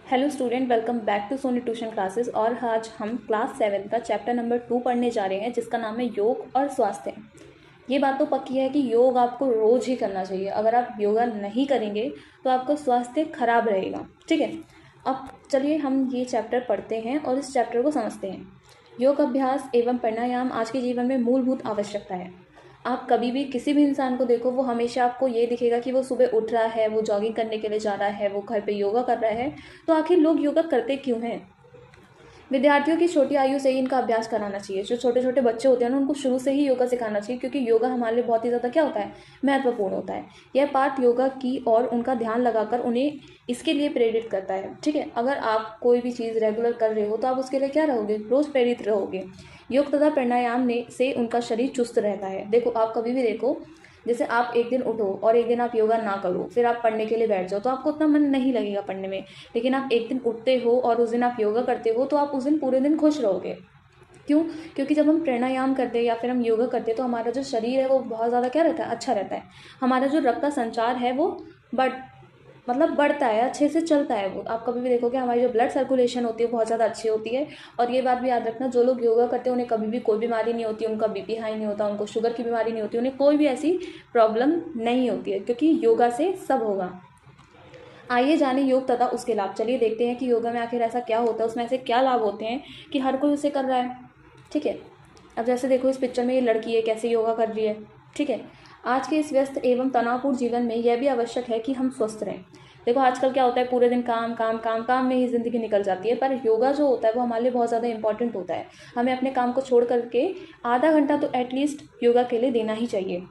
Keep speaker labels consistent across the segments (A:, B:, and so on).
A: Hello student, welcome back to Sony tuition classes. और आज हम क्लास 7 का चैप्टर नंबर 2 पढ़ने जा रहे हैं, जिसका नाम है योग और स्वास्थ्य। ये बात तो पक्की है कि योग आपको रोज ही करना चाहिए। अगर आप योगा नहीं करेंगे तो आपका स्वास्थ्य खराब रहेगा। ठीक है, अब चलिए हम ये चैप्टर पढ़ते हैं और इस चैप्टर को समझते हैं। योग अभ्यास एवं प्राणायाम आज के जीवन में मूलभूत आवश्यकता है। आप कभी भी किसी भी इंसान को देखो, वो हमेशा आपको ये दिखेगा कि वो सुबह उठ रहा है, वो जॉगिंग करने के लिए जा रहा है, वो घर पे योगा कर रहा है। तो आखिर लोग योगा करते क्यों हैं? विद्यार्थियों की छोटी आयु से ही इनका अभ्यास कराना चाहिए। जो छोटे छोटे बच्चे होते हैं ना, उनको शुरू से ही योगा सिखाना चाहिए, क्योंकि योगा हमारे लिए बहुत ही ज़्यादा क्या होता है, महत्वपूर्ण होता है। यह पाठ योगा की और उनका ध्यान लगाकर उन्हें इसके लिए प्रेरित करता है। ठीक है, अगर आप कोई भी चीज़ रेगुलर कर रहे हो तो आप उसके लिए क्या रहोगे, रोज़ प्रेरित रहोगे। योग तथा प्राणायाम ने से उनका शरीर चुस्त रहता है। देखो, आप कभी भी देखो, जैसे आप एक दिन उठो और एक दिन आप योगा ना करो, फिर आप पढ़ने के लिए बैठ जाओ, तो आपको उतना मन नहीं लगेगा पढ़ने में। लेकिन आप एक दिन उठते हो और उस दिन आप योगा करते हो, तो आप उस दिन पूरे दिन खुश रहोगे। क्यों? क्योंकि जब हम प्राणायाम करते हैं या फिर हम योगा करते हैं तो हमारा जो शरीर है वो बहुत ज़्यादा क्या रहता है, अच्छा रहता है। हमारा जो रक्त का संचार है वो बढ़ बढ़ता है, अच्छे से चलता है। वो आप कभी भी देखोगे, हमारी जो ब्लड सर्कुलेशन होती है बहुत ज़्यादा अच्छी होती है। और ये बात भी याद रखना, जो लोग योगा करते हैं उन्हें कभी भी कोई बीमारी नहीं होती, उनका बीपी हाई नहीं होता, उनको शुगर की बीमारी नहीं होती, उन्हें कोई भी ऐसी प्रॉब्लम नहीं होती है, क्योंकि योगा से सब होगा। आइए जाने योग तथा उसके लाभ। चलिए देखते हैं कि योगा में आखिर ऐसा क्या होता है, उसमें ऐसे क्या लाभ होते हैं कि हर कोई उसे कर रहा है। ठीक है, अब जैसे देखो, इस पिक्चर में ये लड़की है, कैसे योगा कर रही है। ठीक है, आज के इस व्यस्त एवं तनावपूर्ण जीवन में यह भी आवश्यक है कि हम स्वस्थ रहें। देखो, आजकल क्या होता है, पूरे दिन काम काम काम काम में ही ज़िंदगी निकल जाती है, पर योगा जो होता है वो हमारे लिए बहुत ज़्यादा इंपॉर्टेंट होता है। हमें अपने काम को छोड़ करके आधा घंटा तो एटलीस्ट योगा के लिए देना ही चाहिए।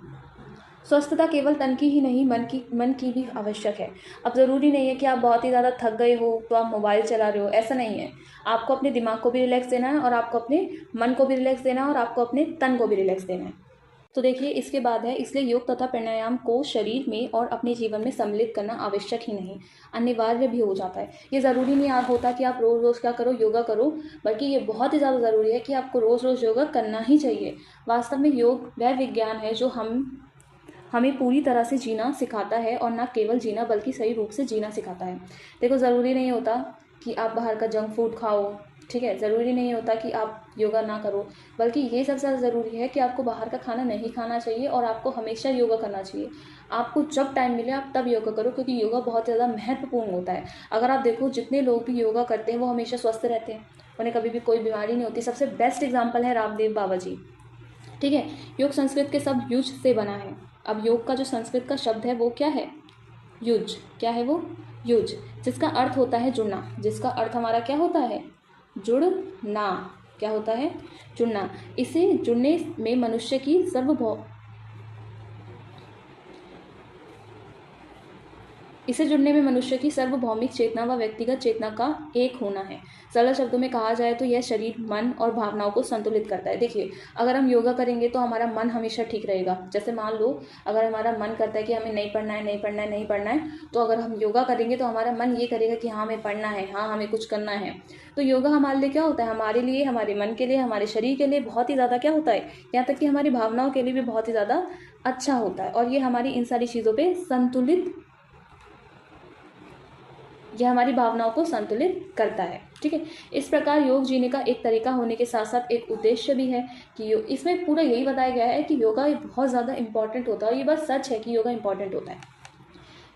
A: स्वस्थता केवल तन की ही नहीं, मन की भी आवश्यक है। अब ज़रूरी नहीं है कि आप बहुत ही ज़्यादा थक गए हो तो आप मोबाइल चला रहे हो, ऐसा नहीं है। आपको अपने दिमाग को भी रिलैक्स देना है, और आपको अपने मन को भी रिलैक्स देना है, और आपको अपने तन को भी रिलैक्स देना है। तो देखिए, इसके बाद है, इसलिए योग तथा प्राणायाम को शरीर में और अपने जीवन में सम्मिलित करना आवश्यक ही नहीं, अनिवार्य भी हो जाता है। ये ज़रूरी नहीं होता कि आप रोज़ रोज़ क्या करो, योगा करो, बल्कि ये बहुत ही ज़्यादा ज़रूरी है कि आपको रोज़ रोज़ योगा करना ही चाहिए। वास्तव में योग वह विज्ञान है जो हमें पूरी तरह से जीना सिखाता है, और ना केवल जीना बल्कि सही रूप से जीना सिखाता है। देखो, ज़रूरी नहीं होता कि आप बाहर का जंक फूड खाओ। ठीक है, ज़रूरी नहीं होता कि आप योगा ना करो, बल्कि ये सबसे ज़्यादा ज़रूरी है कि आपको बाहर का खाना नहीं खाना चाहिए, और आपको हमेशा योगा करना चाहिए। आपको जब टाइम मिले आप तब योगा करो, क्योंकि योगा बहुत ज़्यादा महत्वपूर्ण होता है। अगर आप देखो, जितने लोग भी योगा करते हैं वो हमेशा स्वस्थ रहते हैं, उन्हें कभी भी कोई बीमारी नहीं होती। सबसे बेस्ट एग्जाम्पल है रामदेव बाबा जी। ठीक है, योग संस्कृत के शब्द युज से बना है। अब योग का जो संस्कृत का शब्द है वो क्या है, युज। क्या है वो, युज, जिसका अर्थ होता है जुड़ना। जिसका अर्थ हमारा क्या होता है, जुड़ना। क्या होता है, जुड़ना। इसे जुड़ने में मनुष्य की इसे जुड़ने में मनुष्य की सार्वभौमिक चेतना व व्यक्तिगत चेतना का एक होना है। सरल शब्दों में कहा जाए तो यह शरीर, मन और भावनाओं को संतुलित करता है। देखिए, अगर हम योगा करेंगे तो हमारा मन हमेशा ठीक रहेगा। जैसे मान लो, अगर हमारा मन करता है कि हमें नहीं पढ़ना है, नहीं पढ़ना है, नहीं पढ़ना है, तो अगर हम योगा करेंगे तो हमारा मन ये करेगा कि हाँ हमें पढ़ना है, हाँ हमें कुछ करना है। तो योगा हमारे लिए क्या होता है, हमारे लिए, हमारे मन के लिए, हमारे शरीर के लिए बहुत ही ज़्यादा क्या होता है, यहाँ तक कि हमारी भावनाओं के लिए भी बहुत ही ज़्यादा अच्छा होता है। और ये हमारी इन सारी चीज़ों पर यह हमारी भावनाओं को संतुलित करता है। ठीक है, इस प्रकार योग जीने का एक तरीका होने के साथ साथ एक उद्देश्य भी है कि इसमें पूरा यही बताया गया है कि योगा बहुत ज़्यादा इंपॉर्टेंट होता है। और ये बात सच है कि योगा इंपॉर्टेंट होता है।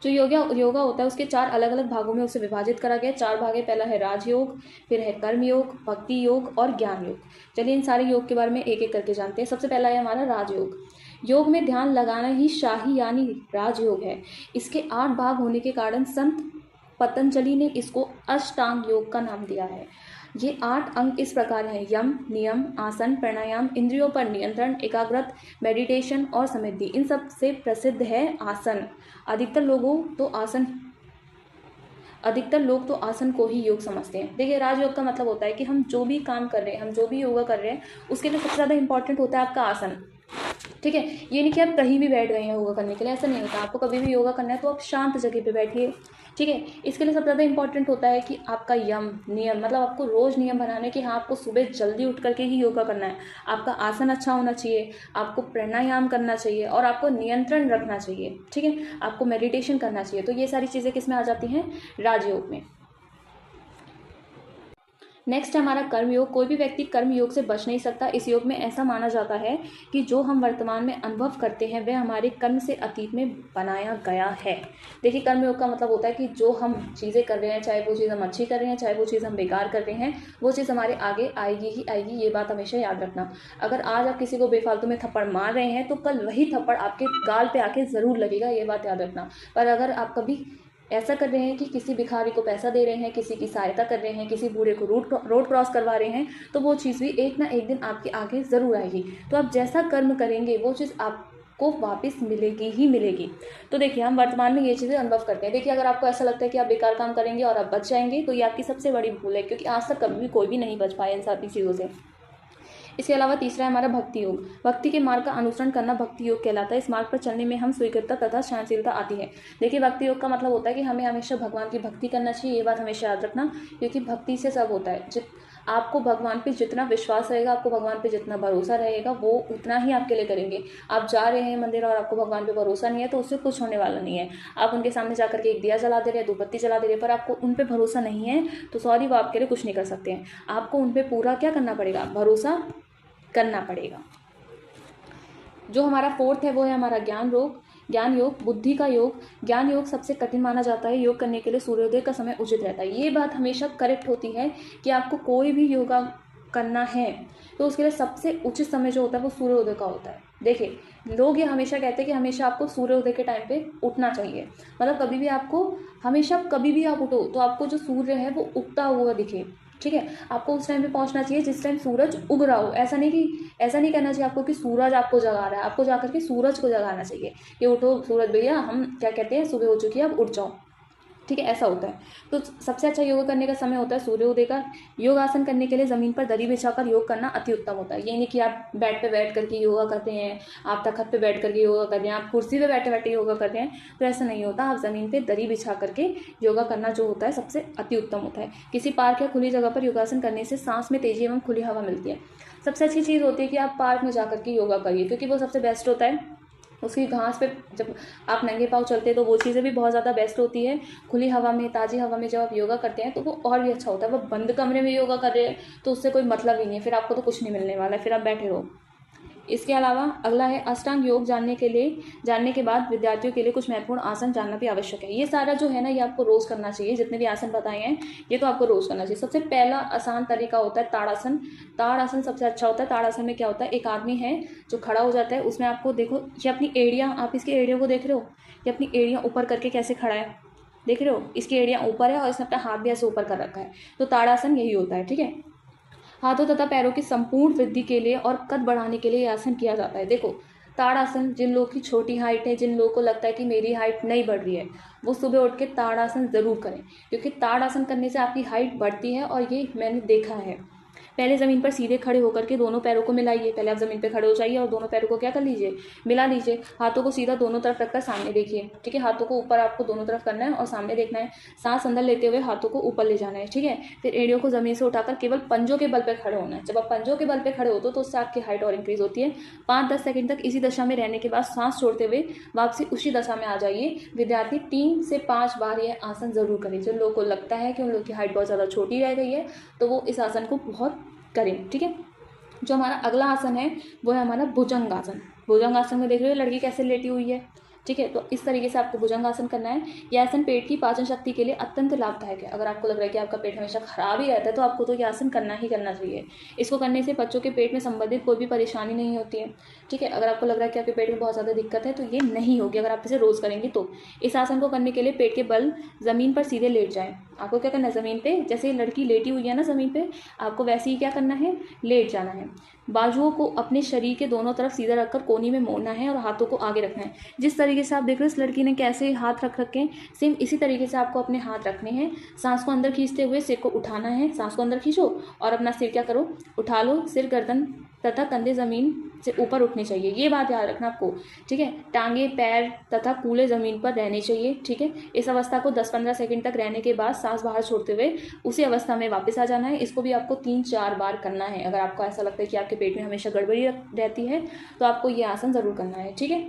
A: जो योगा होता है उसके 4 अलग अलग भागों में उसे विभाजित करा गया है। 4 भाग है। पहला है राजयोग, फिर है कर्म योग, भक्ति योग और ज्ञान योग। चलिए इन सारे योग के बारे में एक एक करके जानते हैं। सबसे पहला है हमारा राजयोग। योग में ध्यान लगाना ही शाही यानी राजयोग है। इसके 8 भाग होने के कारण संत पतंजलि ने इसको अष्टांग योग का नाम दिया है। ये 8 अंग इस प्रकार हैं: यम, नियम, आसन, प्राणायाम, इंद्रियों पर नियंत्रण, एकाग्रत, मेडिटेशन और समाधि। इन सब से प्रसिद्ध है आसन। अधिकतर लोग तो आसन को ही योग समझते हैं। देखिए, राजयोग का मतलब होता है कि हम जो भी काम कर रहे हैं, हम जो भी योगा कर रहे हैं, उसके लिए सबसे ज़्यादा इंपॉर्टेंट होता है आपका आसन। ठीक है, ये नहीं कि आप कहीं भी बैठ गए हैं योगा करने के लिए, ऐसा नहीं होता। आपको कभी भी योगा करना है तो आप शांत जगह पे बैठिए। ठीक है, इसके लिए सबसे ज़्यादा इंपॉर्टेंट होता है कि आपका यम, नियम, मतलब आपको रोज़ नियम बनाने कि हाँ आपको सुबह जल्दी उठ करके ही योगा करना है। आपका आसन अच्छा होना चाहिए, आपको प्राणायाम करना चाहिए, और आपको नियंत्रण रखना चाहिए। ठीक है, आपको मेडिटेशन करना चाहिए। तो ये सारी चीज़ें किस में आ जाती हैं, राजयोग में। नेक्स्ट हमारा कर्म योग। कोई भी व्यक्ति कर्म योग से बच नहीं सकता। इस योग में ऐसा माना जाता है कि जो हम वर्तमान में अनुभव करते हैं वह हमारे कर्म से अतीत में बनाया गया है। देखिए, कर्म योग का मतलब होता है कि जो हम चीज़ें कर रहे हैं, चाहे वो चीज़ हम अच्छी कर रहे हैं, चाहे वो चीज़ हम बेकार कर रहे हैं, वो चीज़ हमारे आगे आएगी ही आएगी। ये बात हमेशा याद रखना। अगर आज आप किसी को बेफालतू में थप्पड़ मार रहे हैं तो कल वही थप्पड़ आपके गाल पे आके ज़रूर लगेगा, ये बात याद रखना। पर अगर आप कभी ऐसा कर रहे हैं कि किसी भिखारी को पैसा दे रहे हैं, किसी की सहायता कर रहे हैं, किसी बूढ़े को रोड क्रॉस करवा रहे हैं, तो वो चीज़ भी एक ना एक दिन आपके आगे ज़रूर आएगी। तो आप जैसा कर्म करेंगे वो चीज़ आपको वापस मिलेगी ही मिलेगी। तो देखिए, हम वर्तमान में ये चीज़ें अनुभव करते हैं। देखिए, अगर आपको ऐसा लगता है कि आप बेकार काम करेंगे और आप बच जाएंगे, तो ये आपकी सबसे बड़ी भूल है, क्योंकि आज तक कभी भी कोई भी नहीं बच पाया इन सारी चीज़ों से। इसके अलावा तीसरा है हमारा भक्ति योग। भक्ति के मार्ग का अनुसरण करना भक्ति योग कहलाता है। इस मार्ग पर चलने में हम स्वीकृतता तथा सहनशीलता आती है। देखिए, भक्ति योग का मतलब होता है कि हमें हमेशा भगवान की भक्ति करना चाहिए। ये बात हमेशा याद रखना, क्योंकि भक्ति से सब होता है। आपको भगवान पे जितना विश्वास रहेगा, आपको भगवान पे जितना भरोसा रहेगा, वो उतना ही आपके लिए करेंगे। आप जा रहे हैं मंदिर और आपको भगवान पे भरोसा नहीं है, तो उससे कुछ होने वाला नहीं है। आप उनके सामने जाकर के एक दिया जला दे रहे हैं, 2 बत्ती जला दे रहे हैं, पर आपको उन पे भरोसा नहीं है, तो सॉरी, वो आपके लिए कुछ नहीं कर सकते हैं। आपको उन पे पूरा क्या करना पड़ेगा? भरोसा करना पड़ेगा। जो हमारा फोर्थ है वो है हमारा ज्ञान योग, बुद्धि का योग। ज्ञान योग सबसे कठिन माना जाता है। योग करने के लिए सूर्योदय का समय उचित रहता है। ये बात हमेशा करेक्ट होती है कि आपको कोई भी योगा करना है तो उसके लिए सबसे उचित समय जो होता है वो सूर्योदय का होता है। देखिए, लोग ये हमेशा कहते हैं कि हमेशा आपको सूर्योदय के टाइम पे उठना चाहिए। मतलब कभी भी आपको, हमेशा कभी भी आप उठो तो आपको जो सूर्य है वो उगता हुआ दिखे। ठीक है, आपको उस टाइम पे पहुंचना चाहिए जिस टाइम सूरज उग रहा हो। ऐसा नहीं कहना चाहिए आपको कि सूरज आपको जगा रहा है। आपको जाकर के सूरज को जगाना चाहिए कि उठो सूरज भैया, हम क्या कहते हैं, सुबह हो चुकी है, अब उठ जाओ। ठीक है, ऐसा होता है। तो सबसे अच्छा योगा करने का समय होता है सूर्योदय का। योग आसन करने के लिए ज़मीन पर दरी बिछाकर योग करना अति उत्तम होता है। ये नहीं कि आप बेड पे बैठ करके योगा करते हैं, आप तखत पे बैठ करके योगा करते हैं, आप कुर्सी पे बैठे बैठे योगा करते हैं, तो ऐसा नहीं होता। आप ज़मीन पे दरी बिछा करके योगा करना जो होता है सबसे अति उत्तम होता है। किसी पार्क या खुली जगह पर योगासन करने से सांस में तेजी एवं खुली हवा मिलती है। सबसे अच्छी चीज़ होती है कि आप पार्क में जाकर के योगा करिए, क्योंकि वो सबसे बेस्ट होता है। उसकी घास पे जब आप नंगे पाँव चलते हैं तो वो चीज़ें भी बहुत ज़्यादा बेस्ट होती है। खुली हवा में, ताज़ी हवा में जब आप योगा करते हैं तो वो और भी अच्छा होता है। वो बंद कमरे में योगा कर रहे हैं तो उससे कोई मतलब ही नहीं है, फिर आपको तो कुछ नहीं मिलने वाला है, फिर आप बैठे रहो। इसके अलावा अगला है अष्टांग योग। जानने के बाद विद्यार्थियों के लिए कुछ महत्वपूर्ण आसन जानना भी आवश्यक है। ये सारा जो है ना, ये आपको रोज़ करना चाहिए। जितने भी आसन बताए हैं ये तो आपको रोज़ करना चाहिए। सबसे पहला आसान तरीका होता है ताड़ासन। ताड़ासन सबसे अच्छा होता है। ताड़ासन में क्या होता है, एक आदमी है जो खड़ा हो जाता है, उसमें आपको देखो, ये अपनी एड़ियाँ, आप इसकी एड़ियों को देख रहे हो, ये अपनी एड़ियाँ ऊपर करके कैसे खड़ा है, देख रहे हो, इसकी एड़ियाँ ऊपर है और इसने अपना हाथ भी ऐसे ऊपर कर रखा है। तो ताड़ासन यही होता है। ठीक है, हाथों तथा पैरों की संपूर्ण वृद्धि के लिए और कद बढ़ाने के लिए आसन किया जाता है। देखो, ताड़ासन, जिन लोगों की छोटी हाइट है, जिन लोगों को लगता है कि मेरी हाइट नहीं बढ़ रही है, वो सुबह उठ के ताड़ासन ज़रूर करें, क्योंकि ताड़ासन करने से आपकी हाइट बढ़ती है और ये मैंने देखा है। पहले ज़मीन पर सीधे खड़े होकर के दोनों पैरों को मिलाइए। पहले आप ज़मीन पर खड़े हो जाइए और दोनों पैरों को क्या कर लीजिए, मिला लीजिए। हाथों को सीधा दोनों तरफ रखकर सामने देखिए। ठीक है, हाथों को ऊपर आपको दोनों तरफ करना है और सामने देखना है। सांस अंदर लेते हुए हाथों को ऊपर ले जाना है। ठीक है, फिर एड़ियों को ज़मीन से उठाकर केवल पंजों के बल पर खड़े होना है। जब आप पंजों के बल पर खड़े होते हो तो उससे आपकी हाइट और इंक्रीज होती है। 5-10 सेकंड तक इसी दशा में रहने के बाद सांस छोड़ते हुए वापसी उसी दशा में आ जाइए। विद्यार्थी 3 से 5 बार यह आसन जरूर करें। जिन लोगों को लगता है कि उन लोगों की हाइट बहुत ज़्यादा छोटी रह गई है तो वो इस आसन को बहुत करें। ठीक है, जो हमारा अगला आसन है वो है हमारा भुजंगासन। भुजंगासन में देख रहे हो लड़की कैसे लेटी हुई है। ठीक है, तो इस तरीके से आपको भुजंगासन करना है। यह आसन पेट की पाचन शक्ति के लिए अत्यंत लाभदायक है। अगर आपको लग रहा है कि आपका पेट हमेशा खराब ही रहता है तो आपको तो यह आसन करना ही करना चाहिए। इसको करने से बच्चों के पेट में संबंधित कोई भी परेशानी नहीं होती है। ठीक है, अगर आपको लग रहा है कि आपके पेट में बहुत ज़्यादा दिक्कत है तो ये नहीं होगी अगर आप इसे रोज़ करेंगे तो। इस आसन को करने के लिए पेट के बल ज़मीन पर सीधे लेट जाएँ। आपको क्या करना है, ज़मीन पे, जैसे लड़की लेटी हुई है ना ज़मीन पे, आपको वैसे ही क्या करना है, लेट जाना है। बाजुओं को अपने शरीर के दोनों तरफ सीधा रखकर कोनी में मोड़ना है और हाथों को आगे रखना है। जिस तरीके से आप देख रहे हो इस लड़की ने कैसे हाथ रख रखे हैं, सेम इसी तरीके से आपको अपने हाथ रखने हैं। सांस को अंदर खींचते हुए सिर को उठाना है। सांस को अंदर खींचो और अपना सिर क्या करो, उठा लो। सिर, गर्दन तथा कंधे ज़मीन से ऊपर उठने चाहिए। ये बात याद रखना आपको। ठीक है, टांगे, पैर तथा कूल्हे ज़मीन पर रहने चाहिए। ठीक है, इस अवस्था को 10-15 सेकंड तक रहने के बाद सांस बाहर छोड़ते हुए उसी अवस्था में वापस आ जाना है। इसको भी आपको 3-4 बार करना है। अगर आपको ऐसा लगता है कि आपके पेट में हमेशा गड़बड़ी रहती है तो आपको ये आसन ज़रूर करना है। ठीक है,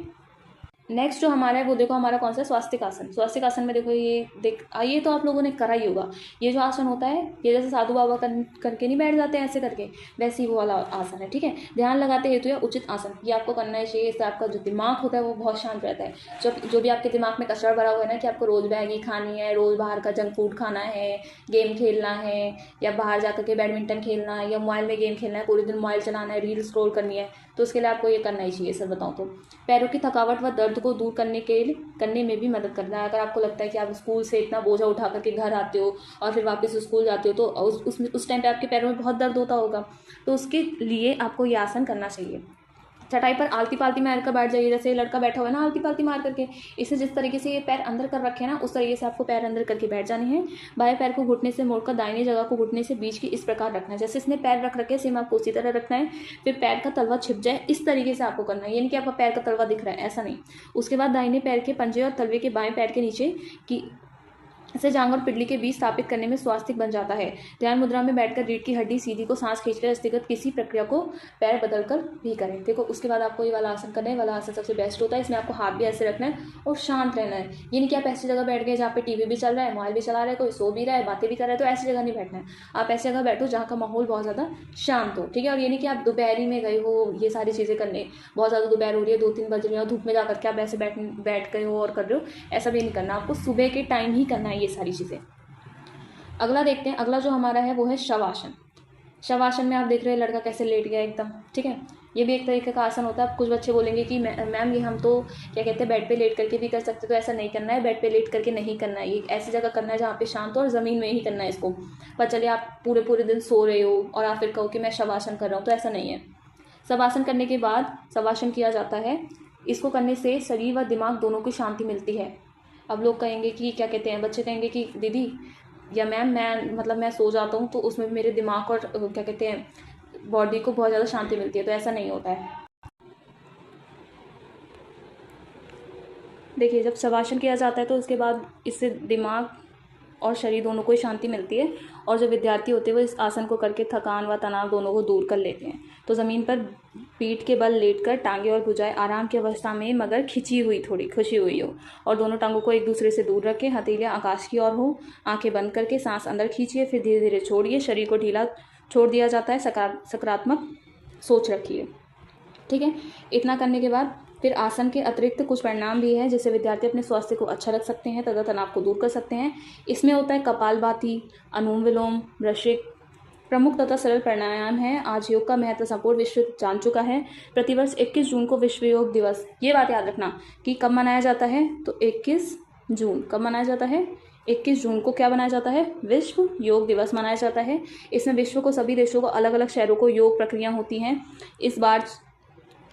A: नेक्स्ट जो हमारा है वो देखो हमारा कौन सा है, स्वास्तिक आसन। स्वास्तिक आसन में देखो ये तो आप लोगों ने करा ही होगा। ये जो आसन होता है ये जैसे साधु बाबा करके नहीं बैठ जाते हैं ऐसे करके, वैसे ही वो वाला आसन है। ठीक है, ध्यान लगाते हेतु या उचित आसन ये आपको करना ही चाहिए। इससे आपका जो दिमाग होता है वो बहुत शांत रहता है। जो भी आपके दिमाग में कचरा भरा हुआ है ना कि आपको रोज़ मैगी खानी है, रोज़ बाहर का जंक फूड खाना है, गेम खेलना है, या बाहर जा करके बैडमिंटन खेलना है, या मोबाइल में गेम खेलना है, पूरे दिन मोबाइल चलाना है, रील स्क्रॉल करनी है, तो उसके लिए आपको ये करना ही चाहिए। सर बताऊँ तो पैरों की थकावट व दर्द को दूर करने में भी मदद करता है। अगर आपको लगता है कि आप स्कूल से इतना बोझा उठा करके घर आते हो और फिर वापस स्कूल जाते हो तो उस टाइम पे आपके पैरों में बहुत दर्द होता होगा, तो उसके लिए आपको ये आसन करना चाहिए। चटाई पर आलती पालती मार कर बैठ जाइए, जैसे लड़का बैठा हुआ है ना आलती पालती मार करके, इसे जिस तरीके से ये पैर अंदर कर रखे हैं ना उस तरीके से आपको पैर अंदर करके बैठ जाने हैं। बाएं पैर को घुटने से मोड़कर दाहिनी जगह को घुटने से बीच की इस प्रकार रखना है, जैसे इसने पैर रख रखे सेम आपको उसी तरह रखना है। फिर पैर का तलवा छिप जाए इस तरीके से आपको करना है, यानी कि आपका पैर का तलवा दिख रहा है ऐसा नहीं। उसके बाद दाहिने पैर के पंजे और तलवे के बाएं पैर के नीचे की इसे जांघ और पिटली के बीच स्थापित करने में स्वास्तिक बन जाता है। ध्यान मुद्रा में बैठकर रीढ़ की हड्डी सीधी को सांस खींचकर व्यक्तिगत किसी प्रक्रिया को पैर बदलकर भी करें। देखो उसके बाद आपको ये वाला आसन करना है। वाला आसन सबसे बेस्ट होता है, इसमें आपको हाथ भी ऐसे रखना है और शांत रहना है। ये नहीं कि आप ऐसी जगह बैठ गए जहाँ पे टीवी भी चल रहा है, मोबाइल भी चला रहा है, कोई सो भी रहा है, बातें भी कर रहा है, तो ऐसी जगह नहीं बैठना है। आप ऐसी जगह बैठो जहाँ का माहौल बहुत ज़्यादा शांत हो। ठीक है, और ये नहीं कि आप दोपहरी में गए हो ये सारी चीज़ें करने, बहुत ज़्यादा दोपहर हो रही है 2-3 बज रहे हो, धूप में जा करके आप ऐसे बैठ गए हो और कर रहे हो, ऐसा भी नहीं करना। आपको सुबह के टाइम ही करना है ये सारी चीज़ें। अगला देखते हैं, अगला जो हमारा है वो है शवासन। शवासन में आप देख रहे हैं लड़का कैसे लेट गया एकदम। ठीक है, ये भी एक तरीके का आसन होता है। अब कुछ बच्चे बोलेंगे कि मैम ये हम तो क्या कहते हैं बेड पे लेट करके भी कर सकते, तो ऐसा नहीं करना है, बेड पे लेट करके नहीं करना है, ये ऐसी जगह करना है जहाँ पे शांत हो और ज़मीन में ही करना है इसको। पर चलिए आप पूरे दिन सो रहे हो और आप फिर कहो कि मैं शवासन कर रहा हूँ, तो ऐसा नहीं है। शवासन करने के बाद शवासन किया जाता है। इसको करने से शरीर व दिमाग दोनों की शांति मिलती है। अब लोग कहेंगे कि क्या कहते हैं, बच्चे कहेंगे कि दीदी या मैम मैं सो जाता हूँ तो उसमें मेरे दिमाग और क्या कहते हैं बॉडी को बहुत ज़्यादा शांति मिलती है, तो ऐसा नहीं होता है। देखिए जब शवासन किया जाता है तो उसके बाद इससे दिमाग और शरीर दोनों को ही शांति मिलती है, और जो विद्यार्थी होते हैं वो इस आसन को करके थकान व तनाव दोनों को दूर कर लेते हैं। तो ज़मीन पर पीठ के बल लेटकर टांगे और भुजाएं आराम की अवस्था में मगर थोड़ी खुशी हुई हो, और दोनों टांगों को एक दूसरे से दूर रखें, हथेलियाँ आकाश की ओर हो, आंखें बंद करके सांस अंदर खींचिए, फिर धीरे धीरे छोड़िए। शरीर को ढीला छोड़ दिया जाता है, सकारात्मक सोच रखिए। ठीक है, इतना करने के बाद फिर आसन के अतिरिक्त कुछ परिणाम भी है जिससे विद्यार्थी अपने स्वास्थ्य को अच्छा रख सकते हैं तथा तनाव को दूर कर सकते हैं। इसमें होता है कपालभाति, अनुलोम विलोम, वृश्चिक प्रमुख तथा सरल प्राणायाम है। आज योग का महत्व संपूर्ण विश्व जान चुका है। प्रतिवर्ष 21 जून को विश्व योग दिवस, ये बात याद रखना कि कब मनाया जाता है, तो 21 जून कब मनाया जाता है, 21 जून को क्या मनाया जाता है, विश्व योग दिवस मनाया जाता है। इसमें विश्व को सभी देशों को अलग अलग शहरों को योग प्रक्रिया होती हैं। इस बार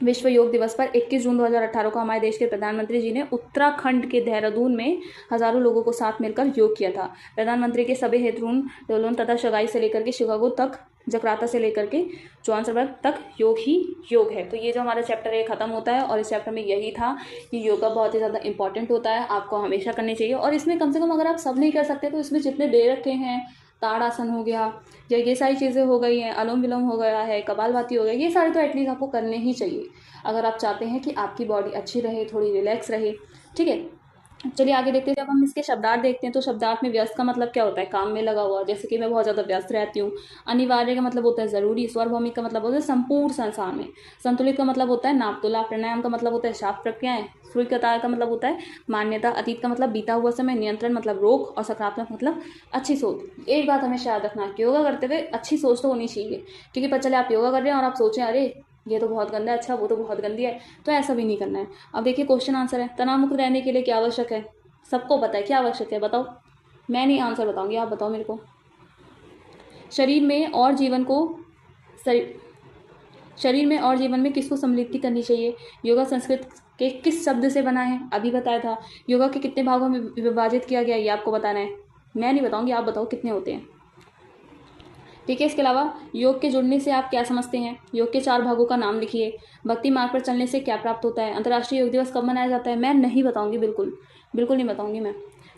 A: विश्व योग दिवस पर 21 जून 2018 को हमारे देश के प्रधानमंत्री जी ने उत्तराखंड के देहरादून में हजारों लोगों को साथ मिलकर योग किया था। प्रधानमंत्री के सभी हेतरून डोलोन तथा शंघाई से लेकर के शिकागो तक, जकार्ता से लेकर के जोहान्सबर्ग तक योग ही योग है। तो ये जो हमारा चैप्टर है ख़त्म होता है, और इस चैप्टर में यही था कि योगा बहुत ही ज़्यादा इंपॉर्टेंट होता है, आपको हमेशा करनी चाहिए। और इसमें कम से कम अगर आप सब नहीं कर सकते तो इसमें जितने दे रखे हैं, ताड़ासन हो गया या ये सारी चीज़ें हो गई हैं, अनुलोम विलोम हो गया है, कपालभाति हो गया, ये सारे तो एटलीस्ट आपको करने ही चाहिए अगर आप चाहते हैं कि आपकी बॉडी अच्छी रहे, थोड़ी रिलैक्स रहे। ठीक है, चलिए आगे देखते हैं। जब हम इसके शब्दार्थ देखते हैं तो शब्दार्थ में व्यस्त का मतलब क्या होता है, काम में लगा हुआ, जैसे कि मैं बहुत ज़्यादा व्यस्त रहती हूँ। अनिवार्य का मतलब होता है ज़रूरी। सार्वभौमिक का मतलब होता है संपूर्ण संसार में। संतुलित का मतलब होता है नाप तोला। प्राणायाम का मतलब होता है शास्त्र प्रक्रियाएं। स्वीकृता का मतलब होता है मान्यता। अतीत का मतलब बीता हुआ समय। नियंत्रण मतलब रोक, और सकारात्मक मतलब अच्छी सोच। एक बात हमेशा याद रखना कि योगा करते हुए अच्छी सोच तो होनी चाहिए, क्योंकि पता चले आप योगा कर रहे हैं और आप सोचें अरे ये तो बहुत गंदा है, अच्छा वो तो बहुत गंदी है, तो ऐसा भी नहीं करना है। अब देखिए क्वेश्चन आंसर है, तनाव मुक्त रहने के लिए क्या आवश्यक है, सबको पता है क्या आवश्यक है, बताओ। मैं नहीं आंसर बताऊंगी, आप बताओ मेरे को। शरीर में और जीवन में किसको सम्मिलित करनी चाहिए। योगा संस्कृत के किस शब्द से बना है, अभी बताया था। योगा के कितने भागों में विभाजित किया गया, ये आपको बताना है। मैं नहीं बताऊंगी, आप बताओ कितने होते हैं। ठीक है, इसके अलावा योग के जुड़ने से आप क्या समझते हैं। योग के 4 भागों का नाम लिखिए। भक्ति मार्ग पर चलने से क्या प्राप्त होता है। अंतर्राष्ट्रीय योग दिवस कब मनाया जाता है। मैं नहीं बताऊंगी, बिल्कुल नहीं बताऊंगी मैं।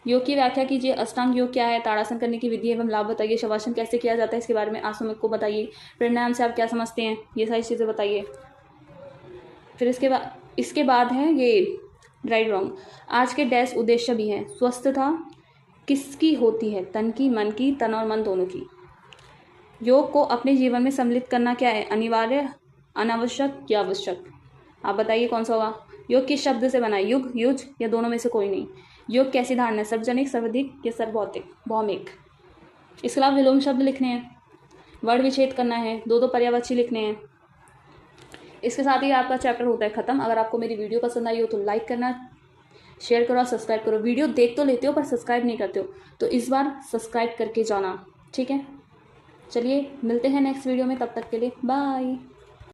A: योग की व्याख्या कीजिए। अष्टांग योग क्या है। ताड़ासन करने की विधि एवं लाभ बताइए। शवासन कैसे किया जाता है, इसके बारे में आसुमिक को बताइए। प्राणायाम से आप क्या समझते हैं, ये सारी चीज़ें बताइए। फिर इसके बाद है ये राइट रॉन्ग। आज के डैश उद्देश्य भी हैं। स्वस्थता किसकी होती है? तन की, मन की, तन और मन दोनों की। योग को अपने जीवन में सम्मिलित करना क्या है? अनिवार्य, अनावश्यक या आवश्यक? आप बताइए कौन सा होगा। योग किस शब्द से बना है? युग, युज या दोनों में से कोई नहीं? योग कैसी धारणा है? सार्वजनिक, सर्वाधिक या सर्वभौतिक, भौमिक? इसके अलावा विलोम शब्द लिखने हैं, वर्ण विच्छेद करना है, दो पर्यायवाची लिखने हैं। इसके साथ ही आपका चैप्टर होता है खत्म। अगर आपको मेरी वीडियो पसंद आई हो तो लाइक करना, शेयर करो और सब्सक्राइब करो। वीडियो देख तो लेते हो पर सब्सक्राइब नहीं करते हो, तो इस बार सब्सक्राइब करके जाना, ठीक है। चलिए मिलते हैं नेक्स्ट वीडियो में, तब तक के लिए बाय।